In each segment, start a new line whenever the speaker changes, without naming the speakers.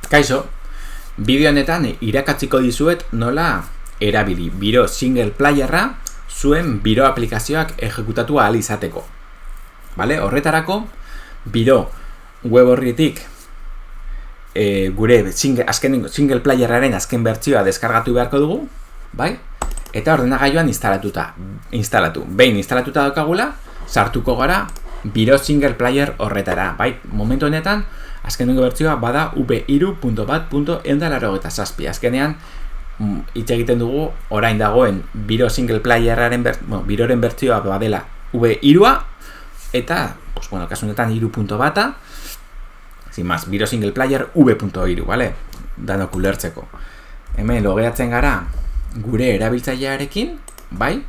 Kaixo, bideo honetan irakatsiko dizuet nola erabili biro single playerra zuen biro aplikazioak ejekutatu ahal izateko. Vale? Horretarako, biro web horritik gure single playerraren azken bertsioa deskargatu beharko dugu, bai? Eta ordenagailuan instalatu. Behin instalatuta daukagula, sartuko gara biro single player horretara, bai? Momentu honetan, azkenengo bertsioa bada v3.bat.187. Azkenean, hitz egiten dugu orain dagoen biro single playerraren biroren bertsioa badela v3a eta, kasu honetan 3.bata, sin más, biro single player v.3, vale? Danok ulertzeko. Hemen logeatzen gara gure erabiltzailearekin, bai?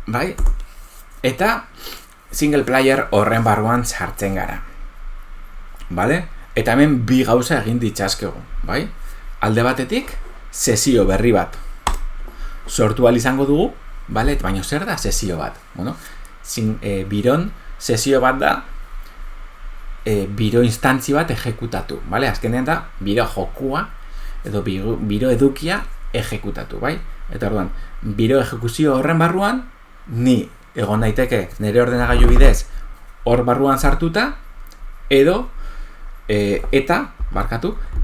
Bai? Eta single player horren barruan sartzen gara. Vale? Eta hemen bi gauza egin ditzazkegu, bai? Alde batetik, sesio berri bat sortu ahal izango dugu, vale? Baina zer da sesio bat? Bueno, biron sesio bat da biro instantzi bat ejekutatu, vale? Azkenean da, biro jokua edo biro edukia ejekutatu, bai? Eta orduan, biro ejekuzio horren barruan, ni egon daiteke nire ordenagailu bidez hor barruan sartuta, edo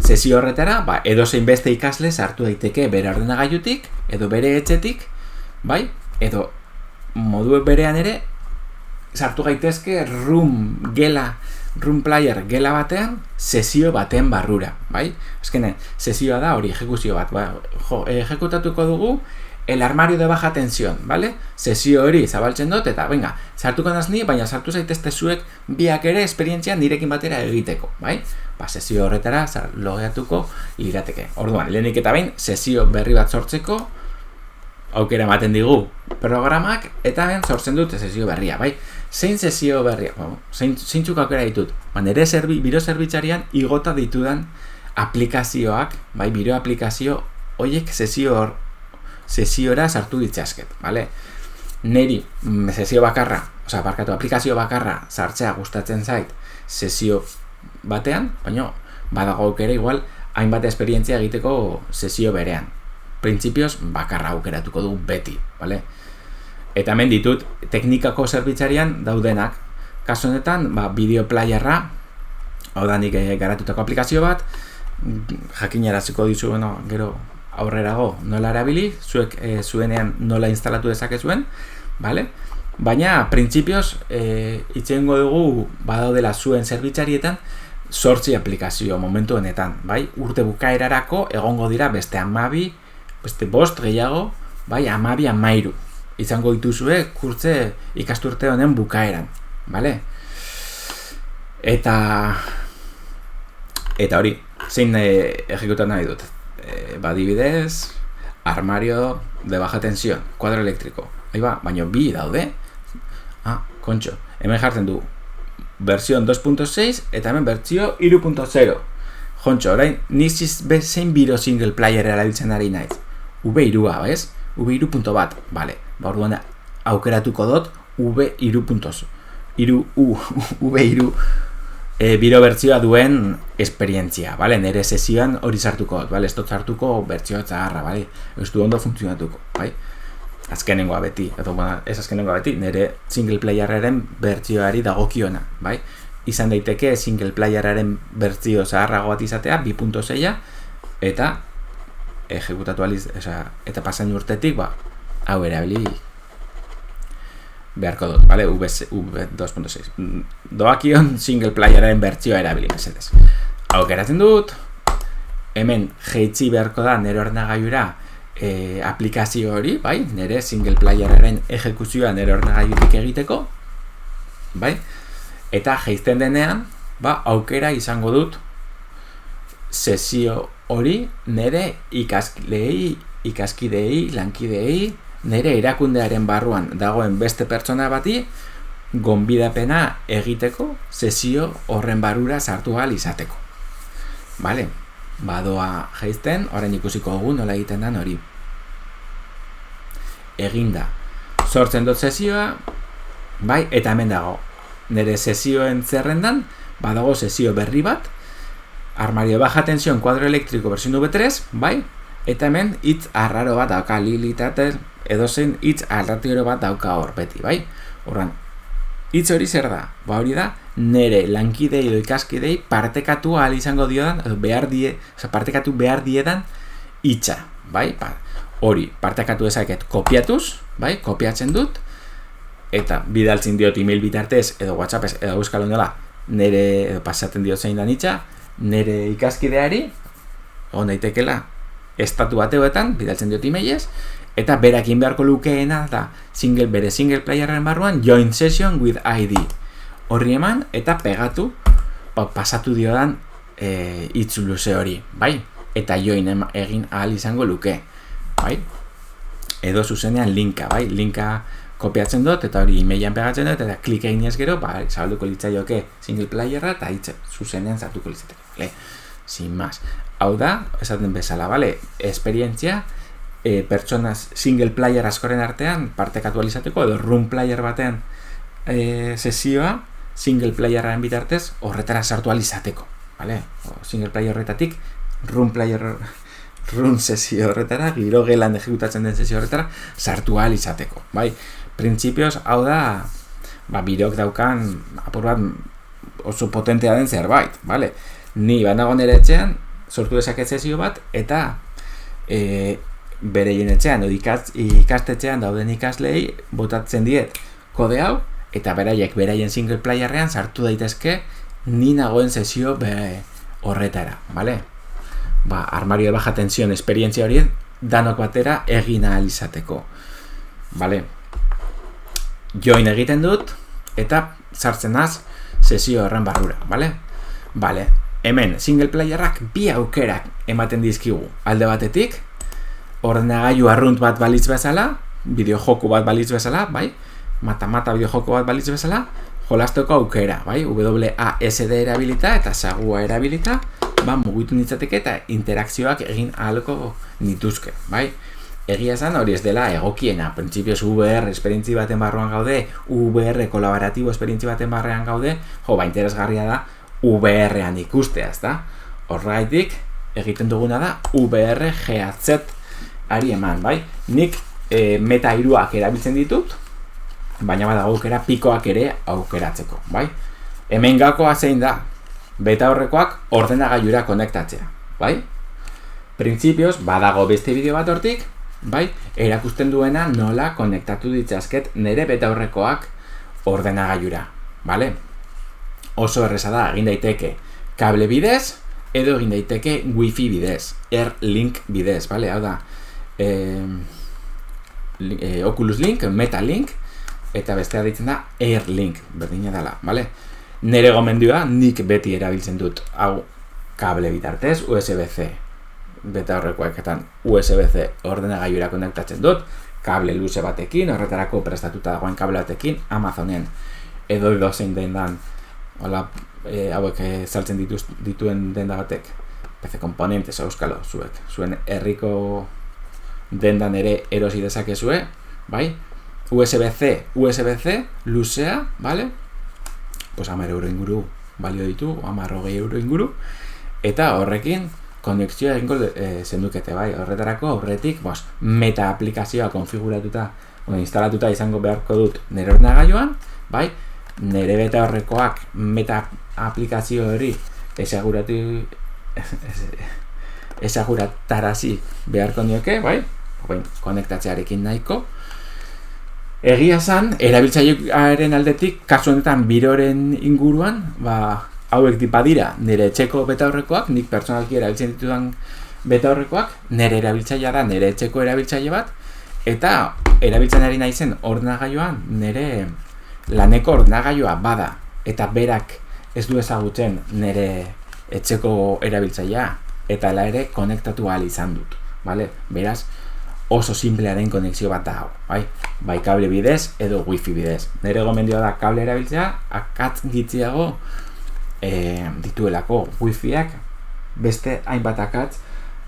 sesio horretara, edo zein beste ikasle sartu daiteke bere ordenagailutik, edo bere etxetik, bai? Edo modu berean ere sartu gaitezke room player gela batean sesio baten barrura, bai? Azkenen, sesioa da hori ejekuzio bat, ejekutatuko dugu el armario de baja tensión, ¿vale? Sesio hori zabaltzen dut, eta, venga, sartuko nazni, baina sartu zaitezte zuek biak ere esperientzia nirekin batera egiteko, bai? Sesio horretara logeatuko lirateke. Orduan, lehenik eta behin, sesio berri bat sortzeko aukera ematen digu programak, eta ben sortzen dut sesio berria, bai? Zein sesio berria? Zeintzuk aukera ditut? Nire biro zerbitzarian igota ditudan aplikazioak, bai? Biro aplikazio horiek sesiora sartu ditzazket, bale? Neri aplikazio bakarra sartzea gustatzen zait sesio batean, baina badago aukera igual hainbat esperientzia egiteko sesio berean. Printzipioz bakarra aukeratuko du beti, bale? Eta hemen ditut teknikako zerbitzarian daudenak. Kasu honetan, bideo playerra, hau da nik garatutako aplikazio bat, jakinaraziko dizu, gero aurrerago nola erabili, zuek zuenean nola instalatu dezakezuen, vale? Baina, printzipioz, itxengo dugu badaudela zuen zerbitzarietan 8 aplikazio momentu honetan, bai? Urte bukaerarako egongo dira beste 12, beste 5 gehiago, bai? 12 izango dituzue kurtze ikasturte honen bukaeran, vale? Eta hori, zein ejekutan nahi dut? Adibidez, armario de baja tensión, kuadro elektriko. Baina bi daude. Kontxo. Hemen jartzen du versión 2.6 eta hemen bertsio 3.0. Kontxo, orain, zein biro single player erabiltzen ari naiz. V3a, bez? V3.bat, bale. Orduan aukeratuko dut V3 biro bertsioa duen esperientzia, bale? Nere sesioan hori sartuko dut, bale? Ez dut sartuko bertsioa zaharra, bale? Ez du ondo funtzionatuko, bai? Azkenengoa beti, ez azkenengoa beti, nere single playerraren bertsioari dagokiona, bai? Izan daiteke single playerraren bertsio zaharrago bat izatea, 2.6a, eta ejekutatu aliz, eta pasan urtetik, hau erabili beharko dut, bale? V2.6. Doakion single playeraren bertsioa erabili, mesedez. Aukeratzen dut, hemen jeitzi beharko da nire ordenagailura aplikazio hori, bai? Nire single playeraren ejekuzioa nire ordenagailutik egiteko, bai? Eta jeizten denean, aukera izango dut sesio hori nire ikaskideei, lankideei, nire erakundearen barruan dagoen beste pertsona bati gonbidapena egiteko sesio horren barrura sartu ahal izateko. Bale? Badoa jaizten, orain ikusiko dugu nola egiten den hori. Eginda. Sortzen dut sesioa, bai, eta hemen dago. Nire sesioen zerrendan badago sesio berri bat, armario baja tensión cuadro eléctrico versión V3, bai? Eta hemen hitz arraro bat dauka, lilitaten edozein hitz arratio bat dauka hor beti, bai? Horran, hitz hori zer da? Ba hori da, nere lankidei edo ikaskidei partekatu ahal izango diodan, edo partekatu behar diedan hitza, bai? Hori, partekatu dezaket kopiatuz, bai? Kopiatzen dut, eta bidaltzen diot email bitartez, edo WhatsAppez, edo euskal ondela, nere, edo pasaten diot zein dan hitza, nere ikaskideari, hon daitekela, estatu bateuetan, bidaltzen diot emailez, eta berakin beharko lukeena da bere single playerren barruan join session with ID. Horri eman eta pegatu pasatu diodan hitz luze hori, bai? Eta join egin ahal izango luke, bai? Edo zuzenean linka, bai? Linka kopiatzen dut eta hori emailan pegatzen dut eta klik eginez gero, bai, zabalduko litzaioke single playerra eta hitz zuzenean sartuko litzateke, bale? Sin más. Hau da, esaten bezala, bale? Esperientzia pertsonaz single player askoren artean partekatu alizateko edo room player batean sesioa single playeraren bitartez horretara sartu alizateko, vale? Single player horretatik room sesio horretara, giro gelan ejecutatzen den sesio horretara sartu alizateko, bai? Printzipioz, hau da, bideok daukan apur bat oso potentea den zerbait, vale? Ni banago nire etxean sortu dezaket sesio bat eta bereien etxean, ikastetxean dauden ikaslei botatzen diet kode hau, eta beraien single playerrean sartu daitezke ni nagoen sesio horretara, vale? Armario de baja tensión esperientzia horien danok batera egin ahal izateko, vale? Join egiten dut, eta sartzen naz sesio horren barrura, vale? Vale, hemen single playerrak bi aukerak ematen dizkigu, alde batetik, ordenagailu arrunt bat balitz bezala, bideojoku bat balitz bezala, bai? Mata-mata bideojoku bat balitz bezala, jolasteko aukera, bai? WASD erabilita eta sagua erabilita, mugitu nitzateke eta interakzioak egin ahalko nituzke, bai? Egia esan hori ez dela egokiena, printzipioz VR esperientzi baten barruan gaude, VR kolaboratibo esperientzi baten barrean gaude, interesgarria da VR-an ikustea, ezta? Horregaitik egiten duguna da VR GAZ ari eman, bai? Nik meta 3ak erabiltzen ditut, baina badago aukera pikoak ere aukeratzeko, bai? Hemen gakoa zein da, beta horrekoak ordenagailura konektatzea, bai? Printzipioz, badago beste bideo bat hortik, bai? Erakusten duena nola konektatu ditzazket nire beta horrekoak ordenagailura, bale? Oso erreza da, egin daiteke kable bidez, edo egin daiteke wifi bidez, Airlink bidez, bale? Hau da, Oculus Link, Meta Link, eta bestea ditzen da Airlink, berdina dela, bale? Nere gomendioa nik beti erabiltzen dut, hau kable bitartez, USB-C, beta horrekoeketan USB-C ordenagailura konektatzen dut, kable luze batekin, horretarako prestatuta dagoen kable batekin, Amazonen, edo zein dendan, hauek saltzen dituen denda batek, PC Componentes, euskalo, zuen herriko dendan ere erosi dezakezue, bai? USB-C luzea, bale? Pues 10 euro inguru balio ditu, 10-20 inguru, eta horrekin konexioa egingo zendukete, bai? Horretarako aurretik, meta aplikazioa konfiguratuta, instalatuta izango beharko dut nire ordenagailuan, bai? Nire beta horrekoak meta aplikazio hori esaguratarazi beharko nioke, bai? Konektatzearekin nahiko. Egia esan, erabiltzailearen aldetik, kasu honetan biroren inguruan, hauek badira nire etxeko beta horrekoak, nik pertsonalki erabiltzen ditudan beta horrekoak, nire erabiltzailea da nire etxeko erabiltzaile bat, eta erabiltzen ari naizen ordenagailuan nire laneko ordenagailua bada, eta berak ez du ezagutzen nire etxeko erabiltzailea, eta hala ere konektatu ahal izan dut, bale? Beraz, oso simplea den konexio bat da hau, bai kable bidez edo wifi bidez. Nire gomendioa da kable erabiltzea, akatz gitziago dituelako wifiak beste hainbat akatz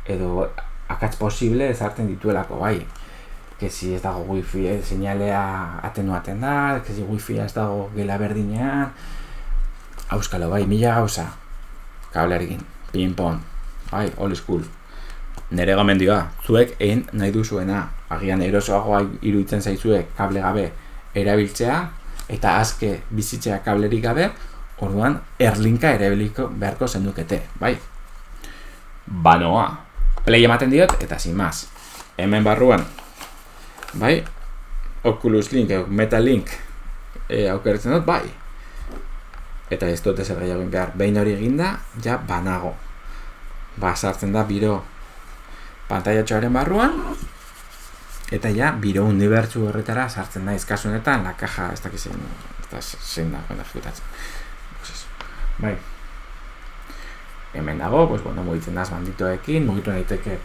edo akatz posible ezartzen dituelako, bai. Que si ez dago wifi, seinalea atenuaten da, que si wifi ez dago gela berdinean, Auskalo, bai, 1000 gauza. Kablearekin, ping-pong, bai, old school. Nere gomendioa, zuek egin nahi duzuena. Agian erosoagoa iruditzen zaizue kable gabe erabiltzea, eta azke bizitzea kablerik gabe, orduan erlinka erabiliko beharko zenukete, bai? Banoa, play ematen diot, eta sin más. Hemen barruan, bai? Oculus Link, Metal Link, aukeratzen dut, bai? Eta ez dut ezer gehiago behar. Behin hori eginda, ja banago. Sartzen da biro pantailatxoaren barruan, eta ja biro unibertsu horretara sartzen da kasu honetan, la caja, ez dakiz zein da, joan da ejecutatzen. Bai. Hemen dago, mugitzen daz banditoekin, mugitu naiteke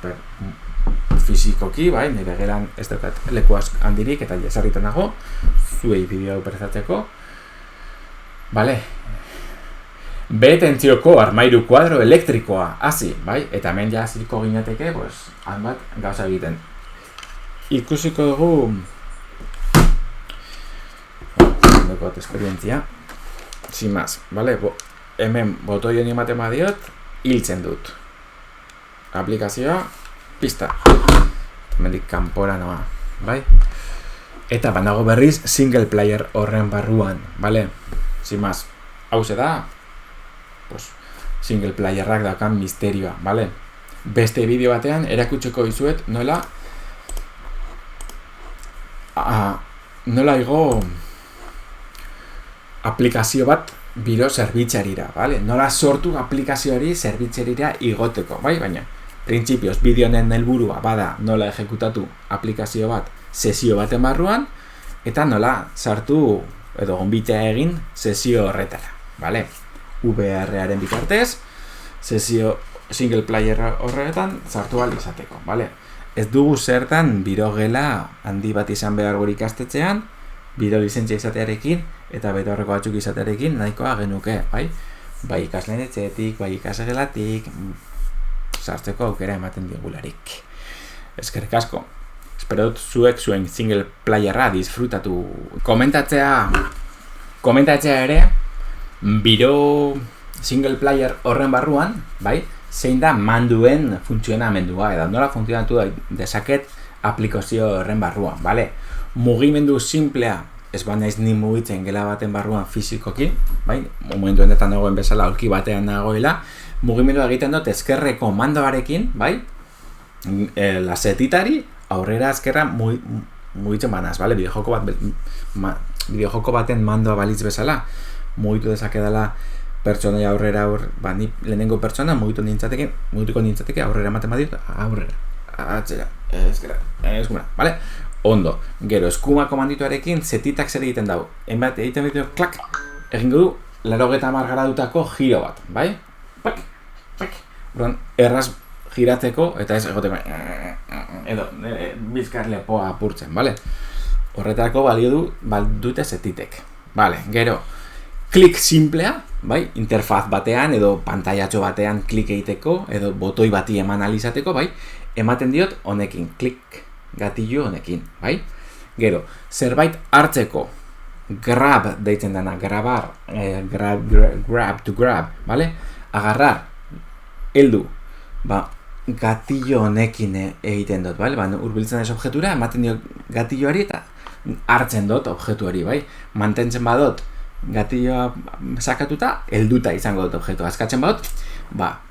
fizikoki, bai, nire geran ez daukat leku handirik, eta jesarritan dago, zuei bideo prezatzeko. Vale. B tentzioko armairu kuadro elektrikoa, hasi, bai? Eta hemen ja hasiko ginateke, hanbat gauza egiten. Ikusiko dugu dukot esperientzia. Sin más, vale? Hemen botoi honi ematen badiot, hiltzen dut. Aplikazioa, pista. Hemendik kanpora noa, bai? Eta banago berriz single player horren barruan, vale? Sin más, hauze da, single playerrak daukan misterioa, vale? Beste bideo batean erakutsiko dizuet nola igo aplikazio bat biro zerbitzarira, vale? Nola sortu aplikazioari zerbitzarira igoteko, bai? Baina, printzipioz, bideo honen helburua bada nola ejekutatu aplikazio bat sesio baten barruan, eta nola sartu edo gonbitea egin sesio horretara, vale? VR-aren bitartez, sesio single player horretan sartu ahal izateko, vale? Ez dugu zertan biro gela handi bat izan behar gure ikastetxean, biro lizentzia izatearekin eta bete horreko batzuk izatearekin nahikoa genuke, bai? Bai ikasleen etxetik, bai ikasgelatik, sartzeko aukera ematen digularik. Eskerrik asko. Espero dut zuek zuen single playerra disfrutatu. Komentatzea ere, biro single player horren barruan, bai? Zein da manduen funtzionamendua, edo nola funtzionatu dezaket aplikazio horren barruan, bale? Mugimendu simplea, ez naiz ni mugitzen gela baten barruan fizikoki, bai? Momentu honetan nagoen bezala aulki batean nagoela, mugimendua egiten dut ezkerreko mandoarekin, bai? Lasetitari aurrera ezkerra mugitzen banaz, bale? Bideojoko baten mandoa balitz bezala, mugitu dezakedala pertsonaia aurrera ni lehenengo pertsona mugituko nintzateke aurrera ematen badit, aurrera, atzera, eskuma, bale? Ondo, gero eskuma komandituarekin zetitak zer egiten dago. Enbat egiten ditu, klak, egingo du 90 gradutako giro bat, bai? Klak, klak. Orduan, erraz giratzeko eta ez egoteko edo bizkar lepoa apurtzen, bale? Horretarako balio dute zetitek. Bale, gero, klik simplea, bai? Interfaz batean edo pantailatxo batean klik egiteko edo botoi bati eman alizateko, bai? Ematen diot honekin, klik gatillo honekin, bai? Gero, zerbait hartzeko grab deitzen dana, grabar, grab to grab, bale? Agarrar, heldu, gatillo honekin egiten dut, bale? Urbiltzen ez objetura, ematen diot gatilloari eta hartzen dut objektuari, bai? Mantentzen badot gatilloa sakatuta, helduta izango dut objektua. Askatzen badot,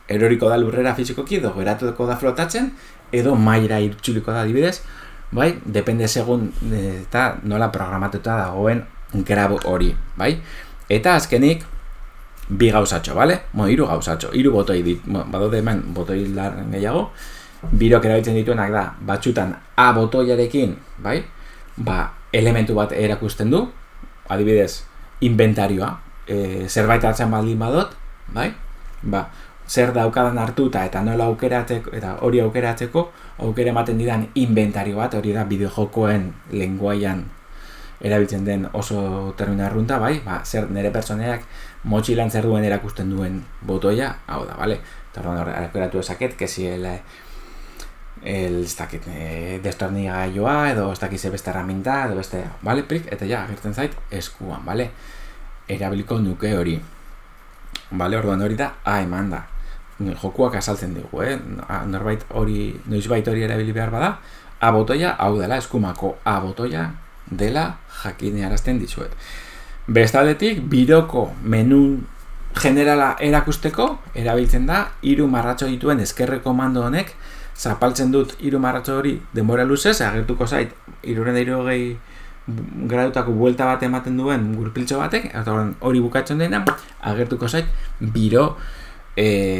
eroriko da lurrera fizikoki, edo geratuko da flotatzen, edo maira irtsuliko da adibidez, bai? Depende segun eta nola programatuta dagoen grab hori, bai? Eta azkenik, bi gauzatxo, bale? Hiru gauzatxo, hiru botoi dit, badode hemen botoi larren gehiago, birok erabiltzen dituenak da, batxutan A botoiarekin, bai? Elementu bat erakusten du, adibidez, inventarioa, zerbait hartzen baldin badot, bai? Zer daukadan hartuta eta nola aukeratzeko, eta hori aukeratzeko, aukera ematen didan inventario bat, hori da bideojokoen lenguaian erabiltzen den oso termino arrunta, bai? Zer nire pertsoneak motxilan zer duen erakusten duen botoia, hau da, bale? Eta horren aukeratu ezaket, kesi destornilagailua, edo ez dakiz beste herramienta, edo beste, bale, prik, eta ja, agertzen zait eskuan, bale? Erabiliko nuke hori. Bale, orduan hori da, eman da. Jokuak azaltzen dugu, norbait hori, noizbait hori erabili behar bada, A botoia, hau dela, eskumako A botoia dela jakinearazten dizuet. Bestaldetik, biroko menu generala erakusteko, erabiltzen da, 3 marratxo dituen ezkerreko mando honek, zapaltzen dut 3 marratxo hori denbora luzez, agertuko zait, 360 gradutako buelta bat ematen duen gurpiltxo batek, eta hori bukatzen dena, agertuko zait, biro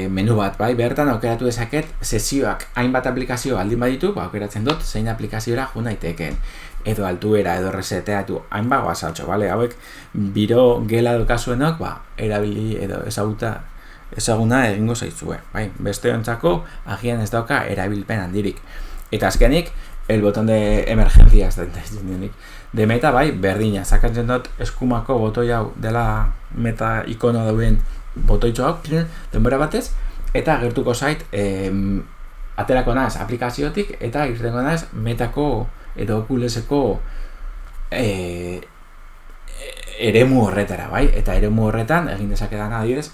menu bat, bai, bertan aukeratu dezaket sesioak hainbat aplikazio aldin baditu, aukeratzen dut zein aplikaziora jo naitekeen, edo altuera, edo reseteatu, hainbat guazatxo, bale, hauek biro gela dokasuenok, erabili edo ezaguna egingo zaizue, bai, beste ontzako agian ez dauka erabilpen handirik. Eta azkenik, el botón de emergencias de meta, bai, berdina, sakatzen dut eskumako botoi hau dela meta ikono dauen botoitxo hau, denbora batez, eta agertuko zait aterako naz aplikaziotik eta irtengo naz metako edo Oculuseko eremu horretara, bai? Eta eremu horretan egin dezakedan adibidez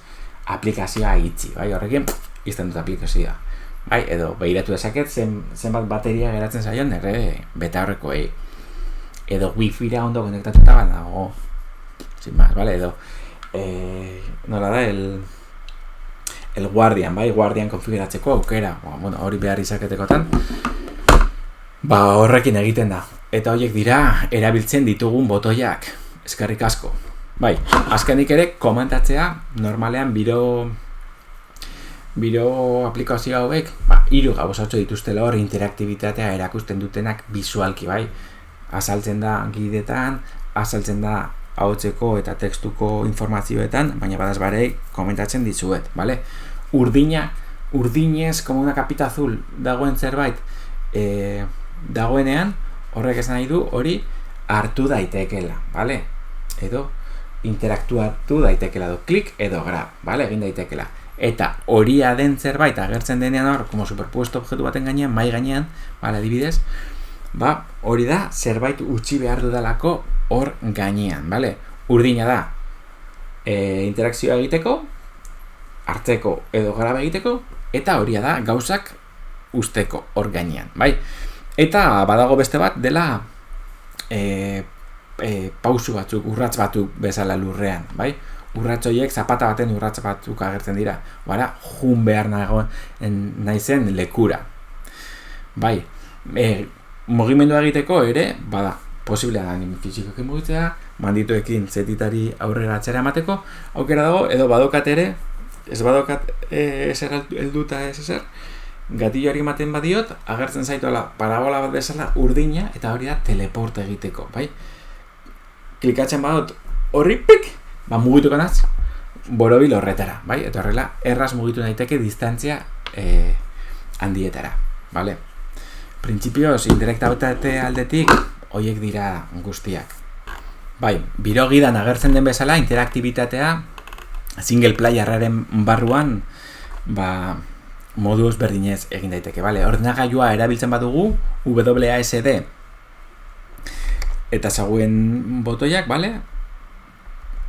aplikazioa itxi, bai? Horrekin izten dut aplikazioa, bai? Edo behiratu dezaket zenbat bateria geratzen zaion nire betaurrekoei, edo wifi-ra ondo konektatuta banago, sin más, vale? Edo nola da, el guardian, bai? Guardian konfiguratzeko aukera, bueno, hori behar izaketekotan, horrekin egiten da. Eta horiek dira erabiltzen ditugun botoiak. Eskerrik asko. Bai, azkenik ere komentatzea, normalean biro aplikazio hauek, 3 gauzatxo dituztela hor interaktibitatea erakusten dutenak bisualki, bai? Azaltzen da gidetan, azaltzen da ahotzeko eta tekstuko informazioetan, baina badaz barei komentatzen dizuet, bale? Urdinez, como una capita azul dagoen zerbait dagoenean, horrek esan nahi du hori hartu daitekela, bale? Edo interaktuatu daitekela, edo klik edo grab, bale? Egin daitekela. Eta horia den zerbait agertzen denean hor, como superpuesto objektu baten gainean, mai gainean, bale, adibidez, hori da zerbait utzi behar dudalako hor gainean, bale? Urdina da interakzioa egiteko, hartzeko edo grab egiteko, eta horia da gauzak usteko hor gainean, bai? Eta badago beste bat dela pausu batzuk, urratz batzuk bezala lurrean, bai? Urratz horiek zapata baten urratz batzuk agertzen dira, bara, jun behar naizen lekura, bai? Mugimendua egiteko ere, bada, posiblea da fizikoekin mugitzea, mandituekin zetitari aurrera atzera emateko, aukera dago, edo badokat ere, ez badokat ezer helduta ez ezer, gatilloari ematen badiot, agertzen zaituela parabola bat bezala urdina, eta hori da teleporta egiteko, bai? Klikatzen badot horri pik, mugituko naz, borobil horretara, bai? Eta horrela, erraz mugitu daiteke distantzia handietara, bale? Printzipioz, indirektabitate aldetik, horiek dira guztiak. Bai, biro gidan agertzen den bezala, interaktibitatea, single playerraren barruan, moduz berdinez egin daiteke, bale? Ordenagailua erabiltzen badugu, WASD, eta zaguen botoiak, bale?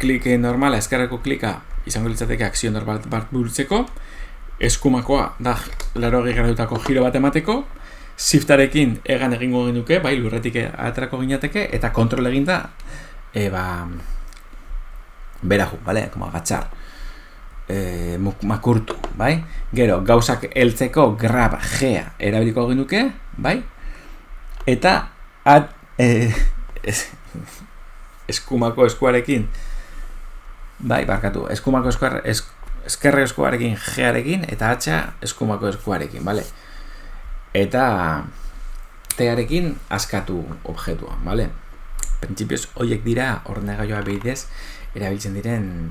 Klike normala, eskerreko klika, izango litzateke akzio normal bat burutzeko, eskumakoa da 80 gradutako giro bat emateko, shiftarekin egan egingo genuke, bai, lurretik aterako ginateke, eta kontrol eginda, berahu, bale? Como agachar. Makurtu, bai? Gero, gauzak heltzeko grab G erabiliko genuke, bai? Eta eskumako eskuarekin, bai, barkatu, eskumako eskerre eskuarekin G-arekin, eta H eskumako eskuarekin, bale? Eta T-arekin askatu objektua, bale? Printzipioz, horiek dira ordenagailoa bidez erabiltzen diren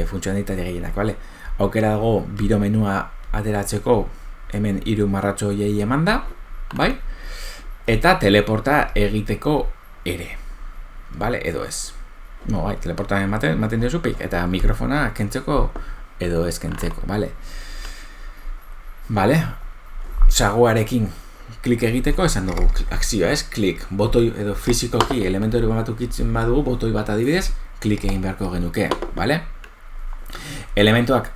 funtzionalitate gehienak, bale? Aukera dago biro menua ateratzeko hemen 3 marratxo horiei eman da, bai? Eta teleporta egiteko ere, bale? Edo ez. No, bai, teleporta ematen diozupik, eta mikrofona kentzeko edo ez kentzeko, bale? Bale? Saguarekin klik egiteko esan dugu akzioa, ez? Klik, botoi edo fizikoki elementu hori bat ukitzen badugu, botoi bat adibidez, klik egin beharko genuke, bale? elementuak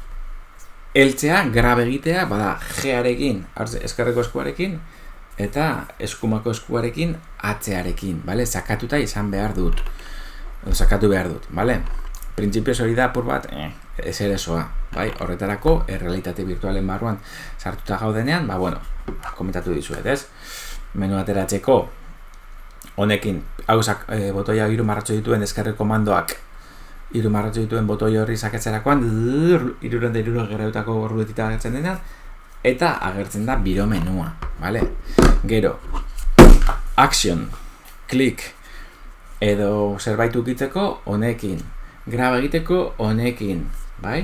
heltzea, grabe egitea, bada G-arekin, eskerreko eskuarekin, eta eskumako eskuarekin atzearekin, bale? Sakatuta izan behar dut. Sakatu behar dut, bale? Printzipioz hori da apur bat, ezerezoa, bai? Horretarako, errealitate virtualen barruan sartuta gaudenean, bueno, komentatu dizuet, ez? Menu ateratzeko, honekin, hauzak botoia 3 marratxo dituen eskerre komandoak 3 marratxo dituen botoi horri sakatzerakoan 360 gerautako gorruetita agertzen denean, eta agertzen da biro menua, bale? Gero, action, klik, edo zerbait ukitzeko honekin, grab egiteko honekin, bai?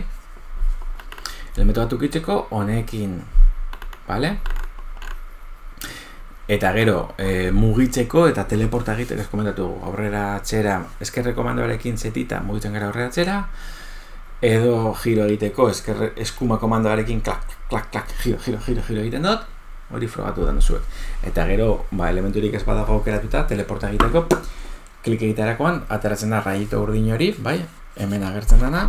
Elementu bat ukitzeko honekin, bale? Eta gero, mugitzeko eta teleporta egiteko, ez komentatu, aurrera atxera, eskerre komandoarekin zetita, mugitzen gara aurrera atxera, edo giro egiteko, eskuma komandoarekin klak, klak, klak, giro egiten dut, hori frogatu da zuek. Eta gero, elementurik ez badago aukeratuta, teleporta egiteko, klik egiterakoan, ateratzen da rayito urdin hori, bai, hemen agertzen dana,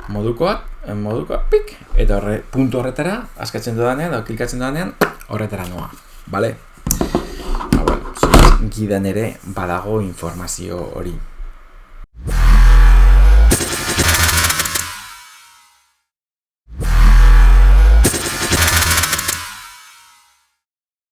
modukoa, pik, eta puntu horretara, askatzen dudanean, edo klikatzen dudanean, horretara noa, bale? Gidan ere badago informazio hori.